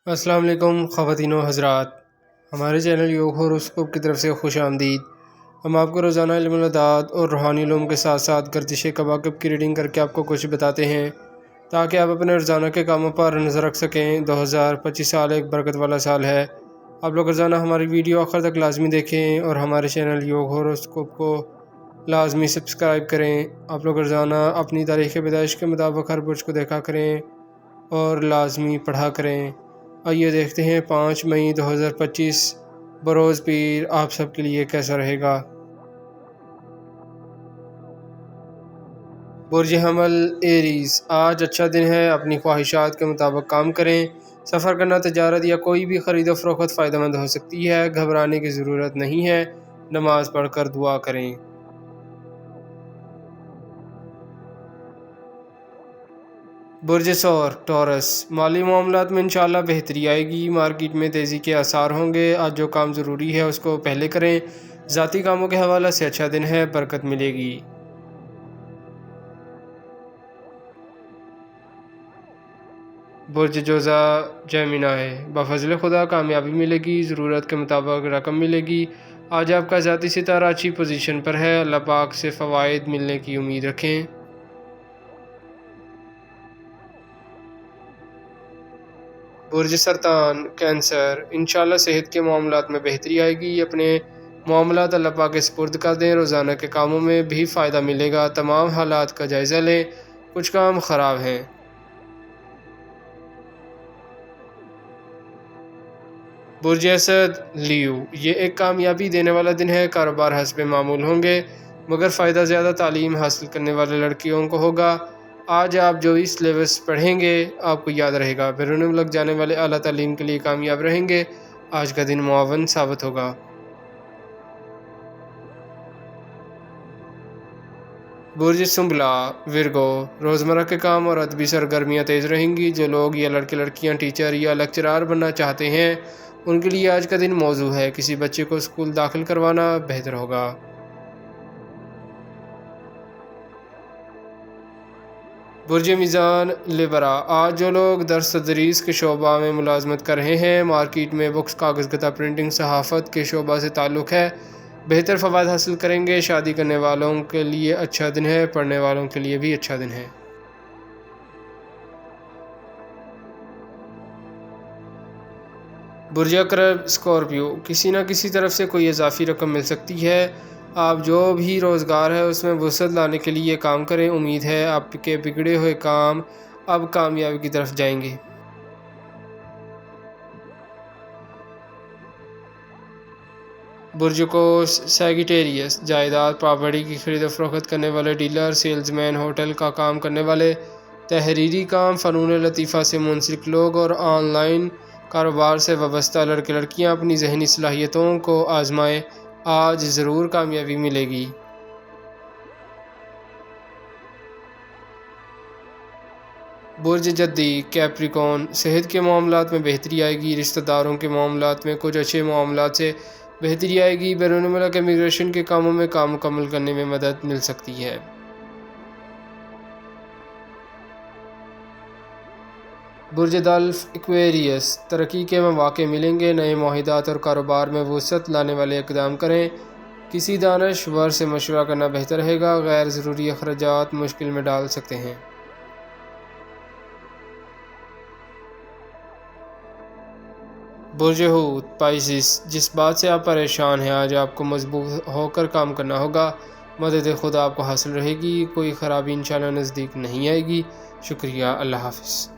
السلام علیکم خواتین و حضرات، ہمارے چینل یوگ ہوروسکوپ کی طرف سے خوش آمدید۔ ہم آپ کو روزانہ علم العداد اور روحانی علوم کے ساتھ ساتھ گردش کواکب کی ریڈنگ کر کے آپ کو کچھ بتاتے ہیں تاکہ آپ اپنے روزانہ کے کاموں پر نظر رکھ سکیں۔ 2025 سال ایک برکت والا سال ہے۔ آپ لوگ روزانہ ہماری ویڈیو آخر تک لازمی دیکھیں اور ہمارے چینل یوگ ہوروسکوپ کو لازمی سبسکرائب کریں۔ آپ لوگ روزانہ اپنی تاریخ پیدائش کے مطابق ہر برج کو دیکھا کریں اور لازمی پڑھا کریں۔ آئیے دیکھتے ہیں 5 مئی 2025 بروز پیر آپ سب کے لیے کیسا رہے گا۔ برج حمل ایریز، آج اچھا دن ہے، اپنی خواہشات کے مطابق کام کریں۔ سفر کرنا، تجارت یا کوئی بھی خرید و فروخت فائدہ مند ہو سکتی ہے، گھبرانے کی ضرورت نہیں ہے، نماز پڑھ کر دعا کریں۔ برج ثور ٹورس، مالی معاملات میں انشاءاللہ بہتری آئے گی، مارکیٹ میں تیزی کے آثار ہوں گے۔ آج جو کام ضروری ہے اس کو پہلے کریں، ذاتی کاموں کے حوالے سے اچھا دن ہے، برکت ملے گی۔ برج جوزا جیمنائی، بفضل خدا کامیابی ملے گی، ضرورت کے مطابق رقم ملے گی۔ آج آپ کا ذاتی ستارہ اچھی پوزیشن پر ہے، اللہ پاک سے فوائد ملنے کی امید رکھیں۔ برج سرطان کینسر، انشاءاللہ صحت کے معاملات میں بہتری آئے گی، اپنے معاملات اللہ پاک کے سپرد کر دیں، روزانہ کے کاموں میں بھی فائدہ ملے گا، تمام حالات کا جائزہ لیں، کچھ کام خراب ہیں۔ برج اسد لیو، یہ ایک کامیابی دینے والا دن ہے، کاروبار حسب معمول ہوں گے مگر فائدہ زیادہ تعلیم حاصل کرنے والے لڑکیوں کو ہوگا۔ آج آپ جو بھی سلیبس پڑھیں گے آپ کو یاد رہے گا، بیرون ملک جانے والے اعلیٰ تعلیم کے لیے کامیاب رہیں گے، آج کا دن معاون ثابت ہوگا۔ برج سنبلا ورگو، روزمرہ کے کام اور ادبی سرگرمیاں تیز رہیں گی، جو لوگ یا لڑکے لڑکیاں ٹیچر یا لیکچرار بننا چاہتے ہیں ان کے لیے آج کا دن موزوں ہے، کسی بچے کو اسکول داخل کروانا بہتر ہوگا۔ برج میزان لیبرا، آج جو لوگ درس تدریس کے شعبہ میں ملازمت کر رہے ہیں، مارکیٹ میں بکس، کاغذ کتاب، پرنٹنگ، صحافت کے شعبہ سے تعلق ہے، بہتر فوائد حاصل کریں گے، شادی کرنے والوں کے لیے اچھا دن ہے، پڑھنے والوں کے لیے بھی اچھا دن ہے۔ برج عقرب اسکارپیو، کسی نہ کسی طرف سے کوئی اضافی رقم مل سکتی ہے، آپ جو بھی روزگار ہے اس میں وسعت لانے کے لیے کام کریں، امید ہے آپ کے بگڑے ہوئے کام اب کامیابی کی طرف جائیں گے۔ برج قوس سیگیٹیریس، جائیداد پراپرٹی کی خرید و فروخت کرنے والے ڈیلر، سیلز مین، ہوٹل کا کام کرنے والے، تحریری کام، فنون لطیفہ سے منسلک لوگ اور آن لائن کاروبار سے وابستہ لڑکے لڑکیاں اپنی ذہنی صلاحیتوں کو آزمائیں، آج ضرور کامیابی ملے گی۔ برج جدی کیپریکون، صحت کے معاملات میں بہتری آئے گی، رشتہ داروں کے معاملات میں کچھ اچھے معاملات سے بہتری آئے گی، بیرون ملک امیگریشن کے کاموں میں کام مکمل کرنے میں مدد مل سکتی ہے۔ برج دلف ایکویریس، ترقی کے مواقع ملیں گے، نئے معاہدات اور کاروبار میں وسعت لانے والے اقدام کریں، کسی دانشور سے مشورہ کرنا بہتر رہے گا، غیر ضروری اخراجات مشکل میں ڈال سکتے ہیں۔ برج حوت پائسس، جس بات سے آپ پریشان ہیں آج آپ کو مضبوط ہو کر کام کرنا ہوگا، مدد خدا آپ کو حاصل رہے گی، کوئی خرابی انشاءاللہ نزدیک نہیں آئے گی۔ شکریہ، اللہ حافظ۔